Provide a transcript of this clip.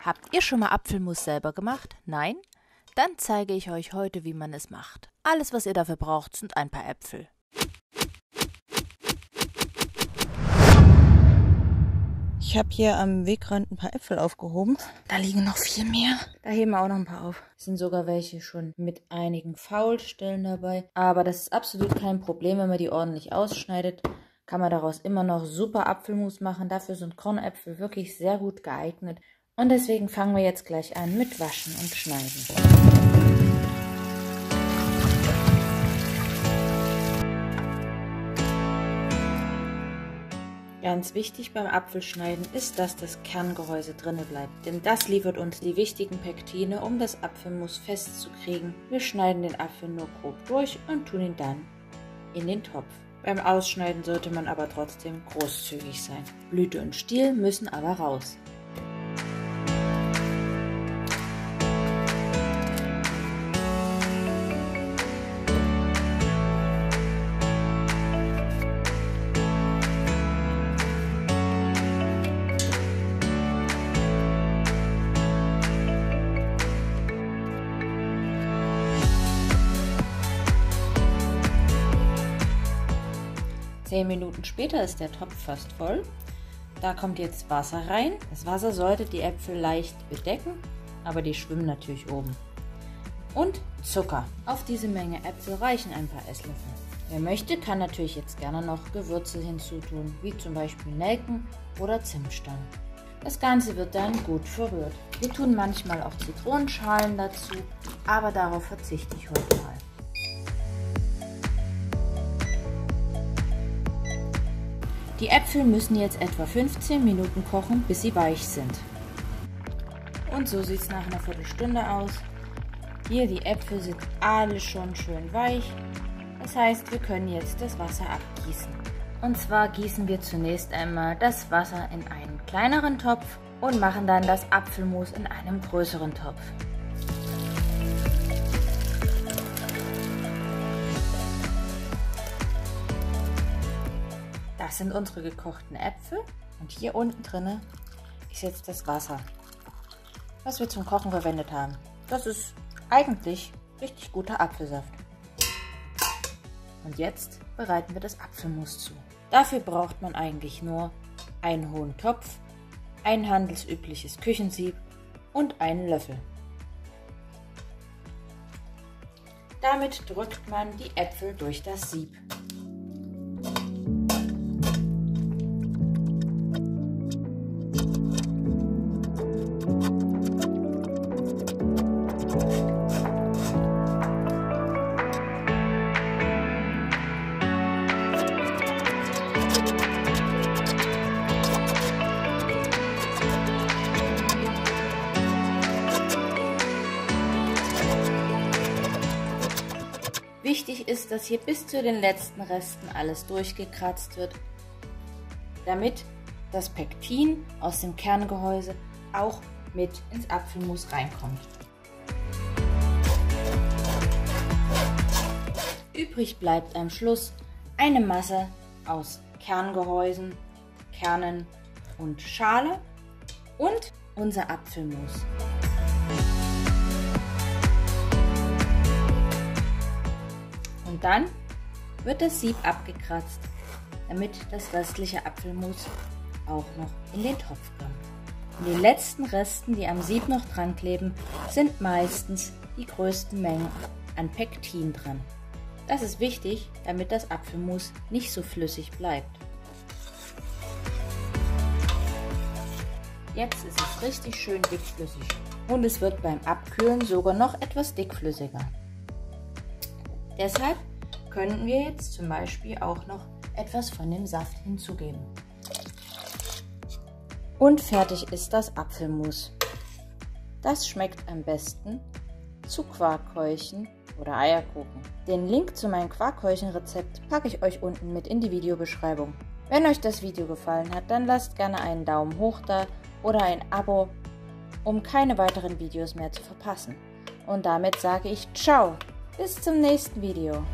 Habt ihr schon mal Apfelmus selber gemacht? Nein? Dann zeige ich euch heute, wie man es macht. Alles, was ihr dafür braucht, sind ein paar Äpfel. Ich habe hier am Wegrand ein paar Äpfel aufgehoben. Da liegen noch viel mehr. Da heben wir auch noch ein paar auf. Es sind sogar welche schon mit einigen Faulstellen dabei. Aber das ist absolut kein Problem, wenn man die ordentlich ausschneidet. Kann man daraus immer noch super Apfelmus machen. Dafür sind Kornäpfel wirklich sehr gut geeignet. Und deswegen fangen wir jetzt gleich an mit Waschen und Schneiden. Ganz wichtig beim Apfelschneiden ist, dass das Kerngehäuse drinne bleibt, denn das liefert uns die wichtigen Pektine, um das Apfelmus festzukriegen. Wir schneiden den Apfel nur grob durch und tun ihn dann in den Topf. Beim Ausschneiden sollte man aber trotzdem großzügig sein. Blüte und Stiel müssen aber raus. Zehn Minuten später ist der Topf fast voll. Da kommt jetzt Wasser rein. Das Wasser sollte die Äpfel leicht bedecken, aber die schwimmen natürlich oben. Und Zucker. Auf diese Menge Äpfel reichen ein paar Esslöffel. Wer möchte, kann natürlich jetzt gerne noch Gewürze hinzutun, wie zum Beispiel Nelken oder Zimtstangen. Das Ganze wird dann gut verrührt. Wir tun manchmal auch Zitronenschalen dazu, aber darauf verzichte ich heute mal. Die Äpfel müssen jetzt etwa 15 Minuten kochen, bis sie weich sind. Und so sieht es nach einer Viertelstunde aus. Hier, die Äpfel sind alle schon schön weich. Das heißt, wir können jetzt das Wasser abgießen. Und zwar gießen wir zunächst einmal das Wasser in einen kleineren Topf und machen dann das Apfelmus in einem größeren Topf. Das sind unsere gekochten Äpfel und hier unten drinne ist jetzt das Wasser, was wir zum Kochen verwendet haben. Das ist eigentlich richtig guter Apfelsaft. Und jetzt bereiten wir das Apfelmus zu. Dafür braucht man eigentlich nur einen hohen Topf, ein handelsübliches Küchensieb und einen Löffel. Damit drückt man die Äpfel durch das Sieb. Wichtig ist, dass hier bis zu den letzten Resten alles durchgekratzt wird, damit das Pektin aus dem Kerngehäuse auch mit ins Apfelmus reinkommt. Übrig bleibt am Schluss eine Masse aus Kerngehäusen, Kernen und Schale und unser Apfelmus. Und dann wird das Sieb abgekratzt, damit das restliche Apfelmus auch noch in den Topf kommt. Und die letzten Resten, die am Sieb noch dran kleben, sind meistens die größten Mengen an Pektin dran. Das ist wichtig, damit das Apfelmus nicht so flüssig bleibt. Jetzt ist es richtig schön dickflüssig und es wird beim Abkühlen sogar noch etwas dickflüssiger. Deshalb könnten wir jetzt zum Beispiel auch noch etwas von dem Saft hinzugeben. Und fertig ist das Apfelmus. Das schmeckt am besten zu Quarkhäulchen oder Eierkuchen. Den Link zu meinem Quarkhäulchen-Rezept packe ich euch unten mit in die Videobeschreibung. Wenn euch das Video gefallen hat, dann lasst gerne einen Daumen hoch da oder ein Abo, um keine weiteren Videos mehr zu verpassen. Und damit sage ich Ciao! Bis zum nächsten Video.